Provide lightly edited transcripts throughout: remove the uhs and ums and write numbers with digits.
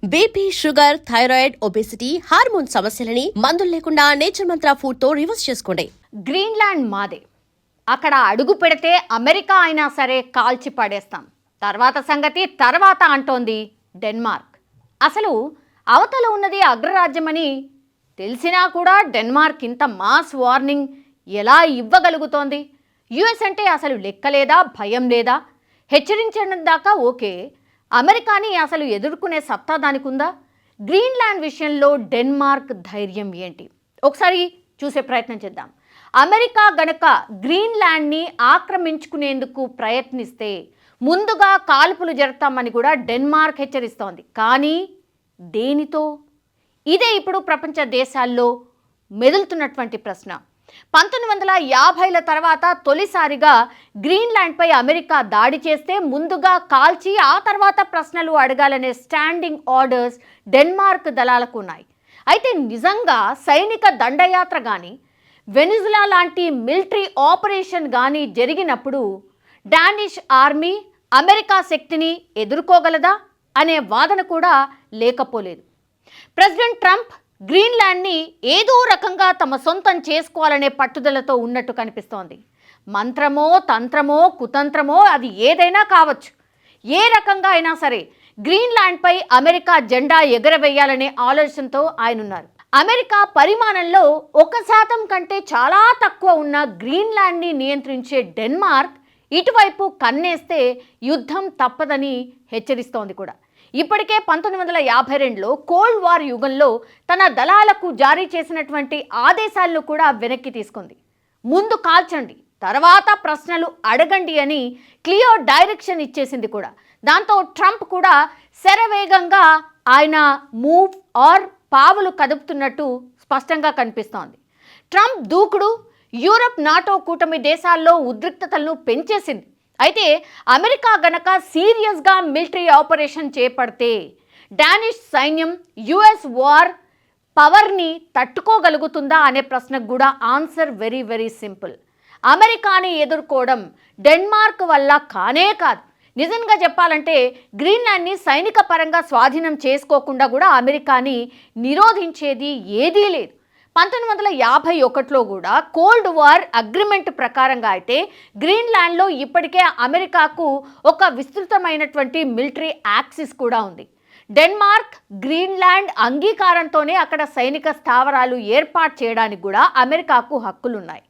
BP, sugar, thyroid, obesity, hormone సమస్యలని మందులు లేకుండా నేచర్ మంత్ర ఫుడ్ తో రివర్స్ చేసుకోండి. గ్రీన్లాండ్ మాదే. అక్కడ అడుగు పెడితే అమెరికా అయినా సరే కాల్చి పడేస్తాం. తర్వాత సంగతి తర్వాత అంటోంది డెన్మార్క్. అసలు అవతల ఉన్నది అగ్రరాజ్యమని తెలిసినా కూడా డెన్మార్క్ ఇంత మాస్ వార్నింగ్ ఎలా ఇవ్వగలుగుతోంది? యుఎస్ అంటే అసలు లెక్కలేదా, భయం లేదా? హెచ్చరించడం దాకా ఓకే, అమెరికాని అసలు ఎదుర్కొనే సత్తా దానికి ఉందా? గ్రీన్లాండ్ విషయంలో డెన్మార్క్ ధైర్యం ఏంటి? ఒకసారి చూసే ప్రయత్నం చేద్దాం. అమెరికా గనక గ్రీన్లాండ్ని ఆక్రమించుకునేందుకు ప్రయత్నిస్తే ముందుగా కాల్పులు జరుపుతామని కూడా డెన్మార్క్ హెచ్చరిస్తోంది. కానీ దేనితో? ఇదే ఇప్పుడు ప్రపంచ దేశాల్లో మెదులుతున్నటువంటి ప్రశ్న. 1950ల తర్వాత తొలిసారిగా గ్రీన్లాండ్పై అమెరికా దాడి చేస్తే ముందుగా కాల్చి ఆ తర్వాత ప్రశ్నలు అడగాలనే స్టాండింగ్ ఆర్డర్స్ డెన్మార్క్ దళాలకు ఉన్నాయి. అయితే నిజంగా సైనిక దండయాత్ర కానీ వెనిజులా లాంటి మిలిటరీ ఆపరేషన్ కానీ జరిగినప్పుడు డానిష్ ఆర్మీ అమెరికా శక్తిని ఎదుర్కోగలదా అనే వాదన కూడా లేకపోలేదు. ప్రెసిడెంట్ ట్రంప్ గ్రీన్లాండ్ని ఏదో రకంగా తమ సొంతం చేసుకోవాలనే పట్టుదలతో ఉన్నట్టు కనిపిస్తోంది. మంత్రమో, తంత్రమో, కుతంత్రమో అది ఏదైనా కావచ్చు. ఏ రకంగా అయినా సరే గ్రీన్లాండ్పై అమెరికా జెండా ఎగరవేయాలనే ఆలోచనతో ఆయన ఉన్నారు. అమెరికా పరిమాణంలో 1% కంటే చాలా తక్కువ ఉన్న గ్రీన్లాండ్ని నియంత్రించే డెన్మార్క్ ఇటువైపు కన్నేస్తే యుద్ధం తప్పదని హెచ్చరిస్తోంది కూడా. ఇప్పటికే 1952లో కోల్డ్ వార్ యుగంలో తన దళాలకు జారీ చేసినటువంటి ఆదేశాలను కూడా వెనక్కి తీసుకుంది. ముందు కాల్చండి, తర్వాత ప్రశ్నలు అడగండి అని క్లియర్ డైరెక్షన్ ఇచ్చేసింది కూడా. దాంతో ట్రంప్ కూడా శరవేగంగా ఆయన మూవ్ ఆర్ పావులు కదుపుతున్నట్టు స్పష్టంగా కనిపిస్తోంది. ట్రంప్ దూకుడు యూరప్, నాటో కూటమి దేశాల్లో ఉద్రిక్తతలను పెంచేసింది. అయితే అమెరికా గనక సీరియస్గా మిలిటరీ ఆపరేషన్ చేపడితే డానిష్ సైన్యం యుఎస్ వార్ పవర్ని తట్టుకోగలుగుతుందా అనే ప్రశ్నకు కూడా ఆన్సర్ వెరీ వెరీ సింపుల్. అమెరికాని ఎదుర్కోవడం డెన్మార్క్ వల్ల కానే కాదు. నిజంగా చెప్పాలంటే గ్రీన్లాండ్ని సైనిక పరంగా స్వాధీనం చేసుకోకుండా కూడా అమెరికాని నిరోధించేది ఏదీ లేదు. 1951లో కూడా కోల్డ్ వార్ అగ్రిమెంట్ ప్రకారంగా అయితే గ్రీన్లాండ్లో ఇప్పటికే అమెరికాకు ఒక విస్తృతమైనటువంటి మిలిటరీ యాక్సిస్ కూడా ఉంది. డెన్మార్క్ గ్రీన్లాండ్ అంగీకారంతోనే అక్కడ సైనిక స్థావరాలు ఏర్పాటు చేయడానికి కూడా అమెరికాకు హక్కులున్నాయి.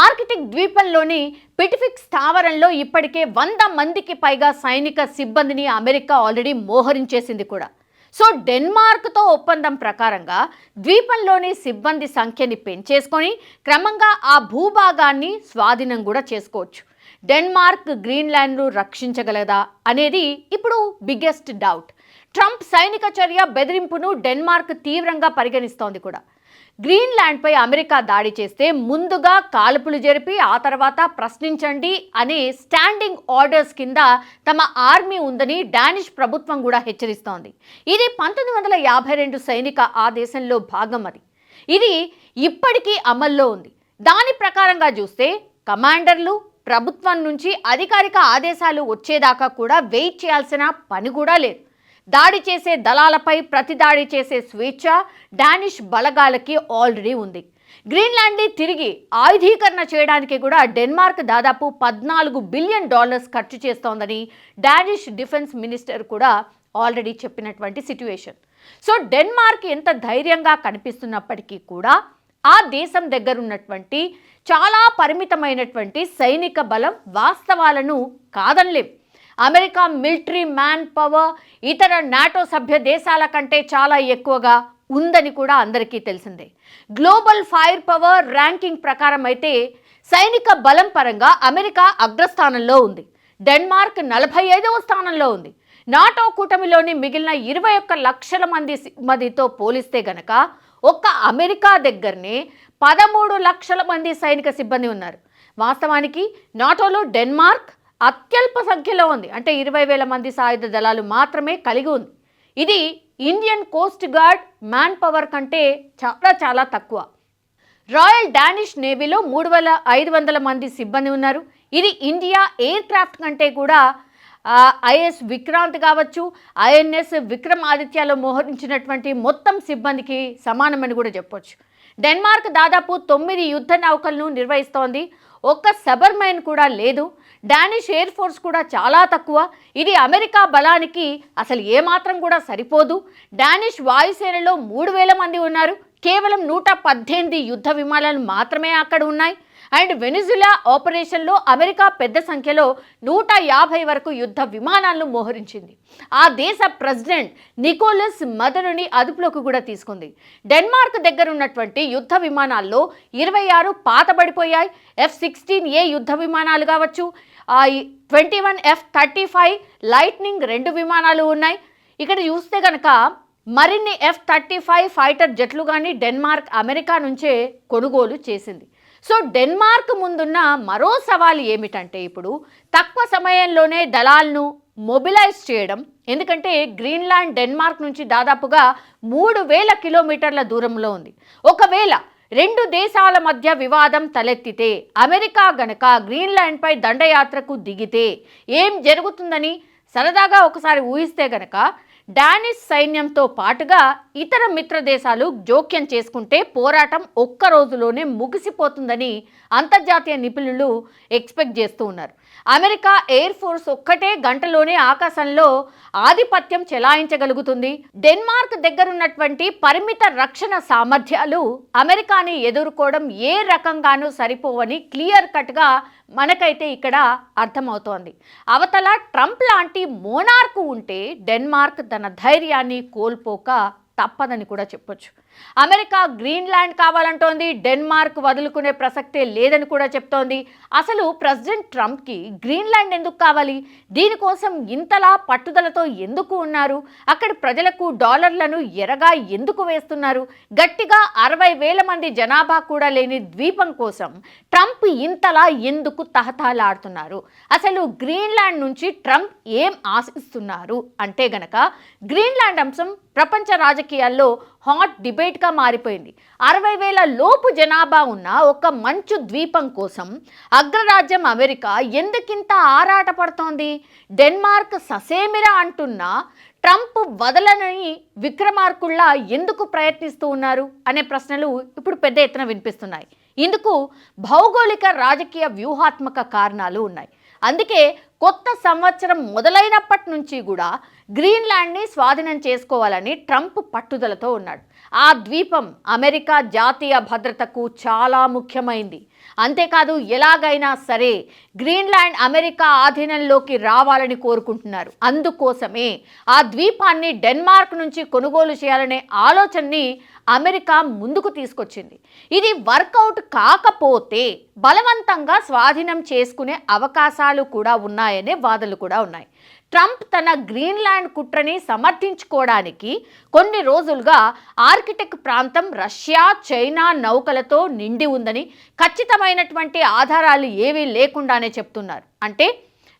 ఆర్కిటిక్ ద్వీపంలోని పిసిఫిక్ స్థావరంలో ఇప్పటికే 100 మందికి పైగా సైనిక సిబ్బందిని అమెరికా ఆల్రెడీ మోహరించేసింది కూడా. సో డెన్మార్క్తో ఒప్పందం ప్రకారంగా ద్వీపంలోని సిబ్బంది సంఖ్యని పెంచేసుకొని క్రమంగా ఆ భూభాగాన్ని స్వాధీనం కూడా చేసుకోవచ్చు. డెన్మార్క్ గ్రీన్లాండ్ను రక్షించగలదా అనేది ఇప్పుడు బిగ్గెస్ట్ డౌట్. ట్రంప్ సైనిక చర్య బెదిరింపును డెన్మార్క్ తీవ్రంగా పరిగణిస్తోంది కూడా. గ్రీన్లాండ్పై అమెరికా దాడి చేస్తే ముందుగా కాల్పులు జరిపి ఆ తర్వాత ప్రశ్నించండి అనే స్టాండింగ్ ఆర్డర్స్ కింద తమ ఆర్మీ ఉందని డానిష్ ప్రభుత్వం కూడా హెచ్చరిస్తోంది. ఇది 1952 సైనిక ఆదేశంలో భాగం. ఇది ఇప్పటికీ అమల్లో ఉంది. దాని ప్రకారంగా చూస్తే కమాండర్లు ప్రభుత్వం నుంచి అధికారిక ఆదేశాలు వచ్చేదాకా కూడా వెయిట్ చేయాల్సిన పని కూడా లేదు. దాడి చేసే దళాలపై ప్రతిదాడి చేసే స్వేచ్ఛ డానిష్ బలగాలకి ఆల్రెడీ ఉంది. గ్రీన్లాండ్ని తిరిగి ఆయుధీకరణ చేయడానికి కూడా డెన్మార్క్ దాదాపు $14 బిలియన్ ఖర్చు చేస్తోందని డానిష్ డిఫెన్స్ మినిస్టర్ కూడా ఆల్రెడీ చెప్పినటువంటి సిట్యుయేషన్. సో డెన్మార్క్ ఎంత ధైర్యంగా కనిపిస్తున్నప్పటికీ కూడా ఆ దేశం దగ్గర ఉన్నటువంటి చాలా పరిమితమైనటువంటి సైనిక బలం వాస్తవాలను కాదనలేం. అమెరికా మిలిటరీ మ్యాన్ పవర్ ఇతర నాటో సభ్య దేశాల కంటే చాలా ఎక్కువగా ఉందని కూడా అందరికీ తెలిసిందే. గ్లోబల్ ఫైర్ పవర్ ర్యాంకింగ్ ప్రకారం అయితే సైనిక బలం పరంగా అమెరికా అగ్రస్థానంలో ఉంది. డెన్మార్క్ 45వ స్థానంలో ఉంది. నాటో కూటమిలోని మిగిలిన 21 లక్షల మందితో పోలిస్తే గనక ఒక్క అమెరికా దగ్గరనే 13 లక్షల మంది సైనిక సిబ్బంది ఉన్నారు. వాస్తవానికి నాటోలో డెన్మార్క్ అత్యల్ప సంఖ్యలో ఉంది. అంటే 20,000 మంది సాయుధ దళాలు మాత్రమే కలిగి ఉంది. ఇది Indian coast guard man power కంటే చాలా చాలా తక్కువ. రాయల్ డానిష్ నేవీలో 3,500 మంది సిబ్బంది ఉన్నారు. ఇది ఇండియా ఎయిర్ క్రాఫ్ట్ కంటే కూడా ఐఎస్ విక్రాంత్ కావచ్చు, ఐఎన్ఎస్ విక్రమాదిత్యలో మోహరించినటువంటి మొత్తం సిబ్బందికి సమానమని కూడా చెప్పొచ్చు. డెన్మార్క్ దాదాపు 9 యుద్ధ నౌకలను నిర్వహిస్తోంది. ఒక్క సబర్మైన్ కూడా లేదు. డానిష్ ఎయిర్ ఫోర్స్ కూడా చాలా తక్కువ. ఇది అమెరికా బలానికి అసలు ఏమాత్రం కూడా సరిపోదు. డానిష్ వాయుసేనలో 3000 మంది ఉన్నారు. కేవలం 118 యుద్ధ విమానాలు మాత్రమే అక్కడ ఉన్నాయి. అండ్ వెనిజులా ఆపరేషన్లో అమెరికా పెద్ద సంఖ్యలో 150 వరకు యుద్ధ విమానాలను మోహరించింది. ఆ దేశ ప్రెసిడెంట్ నికోలస్ మదనుని అదుపులోకి కూడా తీసుకుంది. డెన్మార్క్ దగ్గర ఉన్నటువంటి యుద్ధ విమానాల్లో 26 పాతబడిపోయాయి. F-16A యుద్ధ విమానాలు కావచ్చు, 21 F-35 లైట్నింగ్ 2 విమానాలు ఉన్నాయి. ఇక్కడ చూస్తే కనుక మరిన్ని F-35 ఫైటర్ జట్లు కానీ డెన్మార్క్ అమెరికా నుంచే కొనుగోలు చేసింది. సో డెన్మార్క్ ముందున్న మరో సవాలు ఏమిటంటే ఇప్పుడు తక్కువ సమయంలోనే దళాలను మొబిలైజ్ చేయడం. ఎందుకంటే గ్రీన్లాండ్ డెన్మార్క్ నుంచి దాదాపుగా 3000 కిలోమీటర్ల దూరంలో ఉంది. ఒకవేళ 2 దేశాల మధ్య వివాదం తలెత్తితే, అమెరికా గనక గ్రీన్లాండ్పై దండయాత్రకు దిగితే ఏం జరుగుతుందని సరదాగా ఒకసారి ఊహిస్తే గనక డానిష్ సైన్యంతో పాటుగా ఇతర మిత్ర దేశాలు జోక్యం చేసుకుంటే పోరాటం ఒక్క రోజులోనే ముగిసిపోతుందని అంతర్జాతీయ నిపుణులు ఎక్స్పెక్ట్ చేస్తూ ఉన్నారు. అమెరికా ఎయిర్ ఫోర్స్ ఒక్కటే గంటలోనే ఆకాశంలో ఆధిపత్యం చెలాయించగలుగుతుంది. డెన్మార్క్ దగ్గరున్నటువంటి పరిమిత రక్షణ సామర్థ్యాలు అమెరికాని ఎదుర్కోవడం ఏ రకంగానూ సరిపోవని క్లియర్ కట్గా మనకైతే ఇక్కడ అర్థమవుతోంది. అవతల ట్రంప్ లాంటి మోనార్కు ఉంటే డెన్మార్క్ తన ధైర్యాన్ని కోల్పోక తప్పదని కూడా చెప్పొచ్చు. అమెరికా గ్రీన్లాండ్ కావాలంటోంది, డెన్మార్క్ వదులుకునే ప్రసక్తే లేదని కూడా చెప్తోంది. అసలు ప్రెసిడెంట్ ట్రంప్కి గ్రీన్లాండ్ ఎందుకు కావాలి? దీనికోసం ఇంతలా పట్టుదలతో ఎందుకు ఉన్నారు? అక్కడి ప్రజలకు డాలర్లను ఎరగా ఎందుకు వేస్తున్నారు? గట్టిగా 60,000 మంది జనాభా కూడా లేని ద్వీపం కోసం ట్రంప్ ఇంతలా ఎందుకు తహతహలాడుతున్నారు? అసలు గ్రీన్లాండ్ నుంచి ట్రంప్ ఏం ఆశిస్తున్నారు అంటే గనక గ్రీన్లాండ్ అంశం ప్రపంచ రాజకీయాల్లో హాట్ డిబేట్గా మారిపోయింది. 60,000 లోపు జనాభా ఉన్న ఒక మంచు ద్వీపం కోసం అగ్రరాజ్యం అమెరికా ఎందుకింత ఆరాటపడుతోంది? డెన్మార్క్ ససేమిరా అంటున్న ట్రంప్ వదలని విక్రమార్కుల్లా ఎందుకు ప్రయత్నిస్తూ ఉన్నారు అనే ప్రశ్నలు ఇప్పుడు పెద్ద ఎత్తున వినిపిస్తున్నాయి. ఇందుకు భౌగోళిక రాజకీయ వ్యూహాత్మక కారణాలు ఉన్నాయి. అందుకే కొత్త సంవత్సరం మొదలైనప్పటి నుంచి కూడా గ్రీన్లాండ్ని స్వాధీనం చేసుకోవాలని ట్రంప్ పట్టుదలతో ఉన్నాడు. ఆ ద్వీపం అమెరికా జాతీయ భద్రతకు చాలా ముఖ్యమైంది. అంతేకాదు ఎలాగైనా సరే గ్రీన్లాండ్ అమెరికా ఆధీనంలోకి రావాలని కోరుకుంటున్నారు. అందుకోసమే ఆ ద్వీపాన్ని డెన్మార్క్ నుంచి కొనుగోలు చేయాలనే ఆలోచనని అమెరికా ముందుకు తీసుకొచ్చింది. ఇది వర్కౌట్ కాకపోతే బలవంతంగా స్వాధీనం చేసుకునే అవకాశాలు కూడా ఉన్నాయనే వాదనలు కూడా ఉన్నాయి. ట్రంప్ తన గ్రీన్లాండ్ కుట్రని సమర్థించుకోవడానికి కొన్ని రోజులుగా ఆర్కిటిక్ ప్రాంతం రష్యా, చైనా నౌకలతో నిండి ఉందని ఖచ్చితమైనటువంటి ఆధారాలు ఏవీ లేకుండానే చెప్తున్నారు. అంటే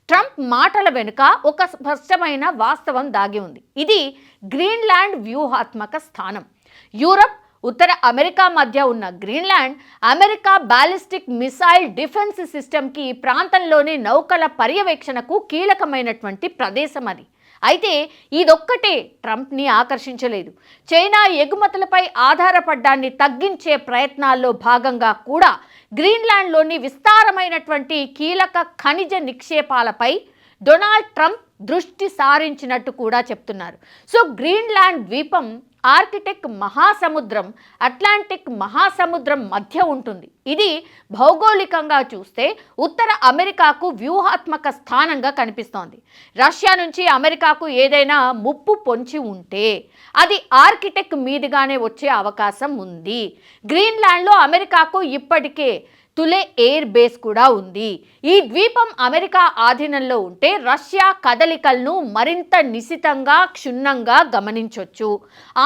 ట్రంప్ మాటల వెనుక ఒక స్పష్టమైన వాస్తవం దాగి ఉంది. ఇది గ్రీన్లాండ్ వ్యూహాత్మక స్థానం. యూరప్, ఉత్తర అమెరికా మధ్య ఉన్న Greenland America ballistic missile defence సిస్టమ్కి ప్రాంతంలోని నౌకల పర్యవేక్షణకు కీలకమైనటువంటి ప్రదేశం అది. అయితే ఇదొక్కటే ట్రంప్ని ఆకర్షించలేదు. చైనా ఎగుమతులపై ఆధారపడ్డాన్ని తగ్గించే ప్రయత్నాల్లో భాగంగా కూడా గ్రీన్లాండ్లోని విస్తారమైనటువంటి కీలక ఖనిజ నిక్షేపాలపై డొనాల్డ్ ట్రంప్ దృష్టి సారించినట్టు కూడా చెప్తున్నారు. సో గ్రీన్లాండ్ ద్వీపం ఆర్కిటిక్ మహాసముద్రం, అట్లాంటిక్ మహాసముద్రం మధ్య ఉంటుంది. ఇది భౌగోళికంగా చూస్తే ఉత్తర అమెరికాకు వ్యూహాత్మక స్థానంగా కనిపిస్తోంది. రష్యా నుంచి అమెరికాకు ఏదైనా ముప్పు పొంచి ఉంటే అది ఆర్కిటిక్ మీదుగానే వచ్చే అవకాశం ఉంది. గ్రీన్లాండ్లో అమెరికాకు ఇప్పటికే తులే ఎయిర్ బేస్ కూడా ఉంది. ఈ ద్వీపం అమెరికా ఆధీనంలో ఉంటే రష్యా కదలికలను మరింత నిశితంగా క్షుణ్ణంగా గమనించవచ్చు.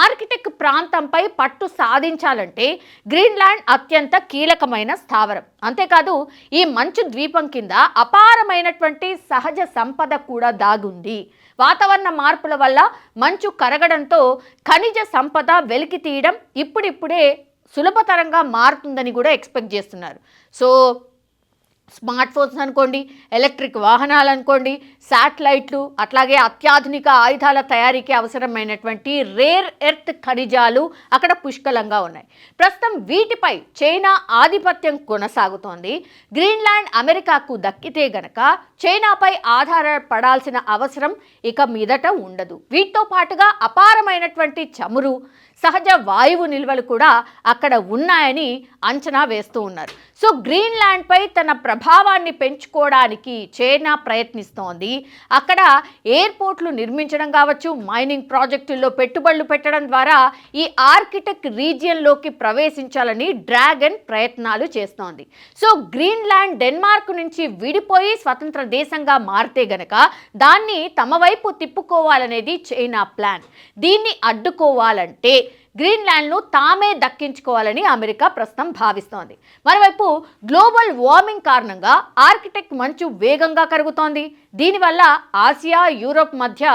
ఆర్కిటిక్ ప్రాంతంపై పట్టు సాధించాలంటే గ్రీన్లాండ్ అత్యంత కీలకమైన స్థావరం. అంతేకాదు ఈ మంచు ద్వీపం కింద అపారమైనటువంటి సహజ సంపద కూడా దాగుంది. వాతావరణ మార్పుల వల్ల మంచు కరగడంతో ఖనిజ సంపద వెలికి తీయడం ఇప్పుడిప్పుడే సులభతరంగా మారుతుందని కూడా ఎక్స్పెక్ట్ చేస్తున్నారు. సో స్మార్ట్ ఫోన్స్ అనుకోండి, ఎలక్ట్రిక్ వాహనాలు అనుకోండి, శాటిలైట్లు, అట్లాగే అత్యాధునిక ఆయుధాల తయారీకి అవసరమైనటువంటి రేర్ ఎర్త్ ఖనిజాలు అక్కడ పుష్కలంగా ఉన్నాయి. ప్రస్తుతం వీటిపై చైనా ఆధిపత్యం కొనసాగుతోంది. గ్రీన్లాండ్ అమెరికాకు దక్కితే గనక చైనాపై ఆధారపడాల్సిన అవసరం ఇక మీదట ఉండదు. వీటితో పాటుగా అపారమైనటువంటి చమురు, సహజ వాయువు నిల్వలు కూడా అక్కడ ఉన్నాయని అంచనా వేస్తూ ఉన్నారు. సో గ్రీన్లాండ్పై తన ప్రభావాన్ని పెంచుకోవడానికి చైనా ప్రయత్నిస్తోంది. అక్కడ ఎయిర్పోర్ట్లు నిర్మించడం కావచ్చు, మైనింగ్ ప్రాజెక్టుల్లో పెట్టుబడులు పెట్టడం ద్వారా ఈ ఆర్కిటిక్ రీజియన్లోకి ప్రవేశించాలని డ్రాగన్ ప్రయత్నాలు చేస్తోంది. సో గ్రీన్లాండ్ డెన్మార్క్ నుంచి విడిపోయి స్వతంత్ర దేశంగా మారితే గనక దాన్ని తమ వైపు తిప్పుకోవాలనేది చైనా ప్లాన్. దీన్ని అడ్డుకోవాలంటే గ్రీన్లాండ్ను తామే దక్కించుకోవాలని అమెరికా ప్రస్తుతం భావిస్తోంది. మరోవైపు గ్లోబల్ వార్మింగ్ కారణంగా ఆర్కిటిక్ మంచు వేగంగా కరుగుతోంది. దీనివల్ల ఆసియా, యూరోప్ మధ్య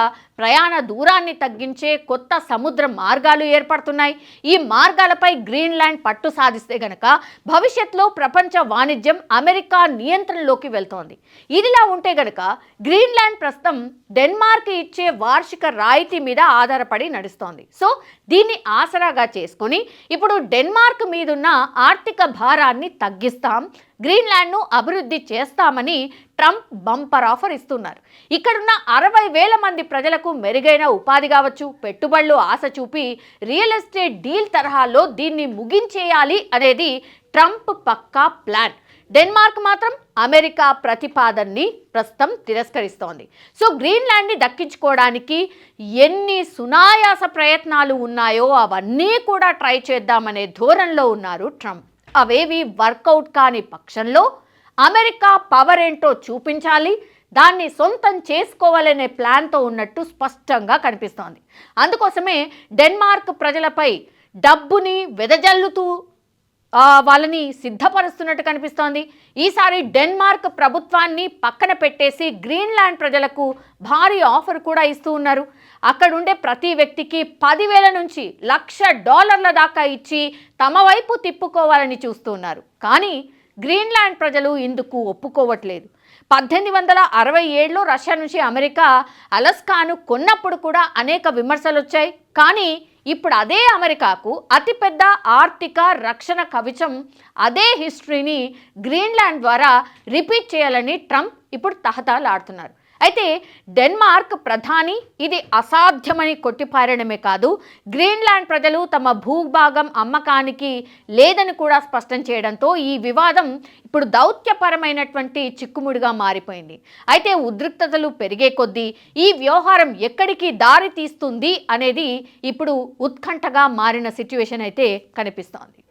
ప్రయాణ దూరాన్ని తగ్గించే కొత్త సముద్ర మార్గాలు ఏర్పడుతున్నాయి. ఈ మార్గాలపై గ్రీన్లాండ్ పట్టు సాధిస్తే గనక భవిష్యత్తులో ప్రపంచ వాణిజ్యం అమెరికా నియంత్రణలోకి వెళ్తోంది. ఇదిలా ఉంటే గనక గ్రీన్లాండ్ ప్రస్తుతం డెన్మార్క్ ఇచ్చే వార్షిక రాయితీ మీద ఆధారపడి నడుస్తోంది. సో దీన్ని ఆసరాగా చేసుకొని ఇప్పుడు డెన్మార్క్ మీదున్న ఆర్థిక భారాన్ని తగ్గిస్తాం, గ్రీన్లాండ్ను అభివృద్ధి చేస్తామని ట్రంప్ బంపర్ ఆఫర్ ఇస్తున్నారు. ఇక్కడున్న 60,000 మంది ప్రజలకు మెరుగైన ఉపాధి కావచ్చు, పెట్టుబడులు ఆశ చూపి రియల్ ఎస్టేట్ డీల్ తరహాలో దీన్ని ముగించేయాలి అనేది ట్రంప్ పక్కా ప్లాన్. డెన్మార్క్ మాత్రం అమెరికా ప్రతిపాదనని ప్రస్తుతం తిరస్కరిస్తోంది. సో గ్రీన్లాండ్ని దక్కించుకోవడానికి ఎన్ని సునాయాస ప్రయత్నాలు ఉన్నాయో అవన్నీ కూడా ట్రై చేద్దామనే ధోరణిలో ఉన్నారు ట్రంప్. అవేవి వర్కౌట్ కాని పక్షంలో అమెరికా పవర్ ఏంటో చూపించాలి, దాన్ని సొంతం చేసుకోవాలనే ప్లాన్తో ఉన్నట్టు స్పష్టంగా కనిపిస్తోంది. అందుకోసమే డెన్మార్క్ ప్రజలపై డబ్బుని వెదజల్లుతూ వాళ్ళని సిద్ధపరుస్తున్నట్టు కనిపిస్తోంది. ఈసారి డెన్మార్క్ ప్రభుత్వాన్ని పక్కన పెట్టేసి గ్రీన్లాండ్ ప్రజలకు భారీ ఆఫర్ కూడా ఇస్తూ ఉన్నారు. అక్కడుండే ప్రతి వ్యక్తికి 10,000 నుంచి $1,00,000 దాకా ఇచ్చి తమ వైపు తిప్పుకోవాలని చూస్తూ ఉన్నారు. కానీ గ్రీన్లాండ్ ప్రజలు ఇందుకు ఒప్పుకోవట్లేదు. 1867లో రష్యా నుంచి అమెరికా అలస్కాను కొన్నప్పుడు కూడా అనేక విమర్శలు వచ్చాయి. కానీ ఇప్పుడు అదే అమెరికాకు అతిపెద్ద ఆర్థిక రక్షణ కవచం, అదే హిస్టరీని గ్రీన్లాండ్ ద్వారా రిపీట్ చేయాలని ట్రంప్ ఇప్పుడు తహతహలాడుతున్నారు. అయితే డెన్మార్క్ ప్రధాని ఇది అసాధ్యమని కొట్టిపారడమే కాదు, గ్రీన్లాండ్ ప్రజలు తమ భూభాగం అమ్మకానికి లేదని కూడా స్పష్టం చేయడంతో ఈ వివాదం ఇప్పుడు దౌత్యపరమైనటువంటి చిక్కుముడిగా మారిపోయింది. అయితే ఉద్రిక్తతలు పెరిగే కొద్దీ ఈ వ్యవహారం ఎక్కడికి దారి తీస్తుంది అనేది ఇప్పుడు ఉత్కంఠగా మారిన సిచ్యువేషన్ అయితే కనిపిస్తోంది.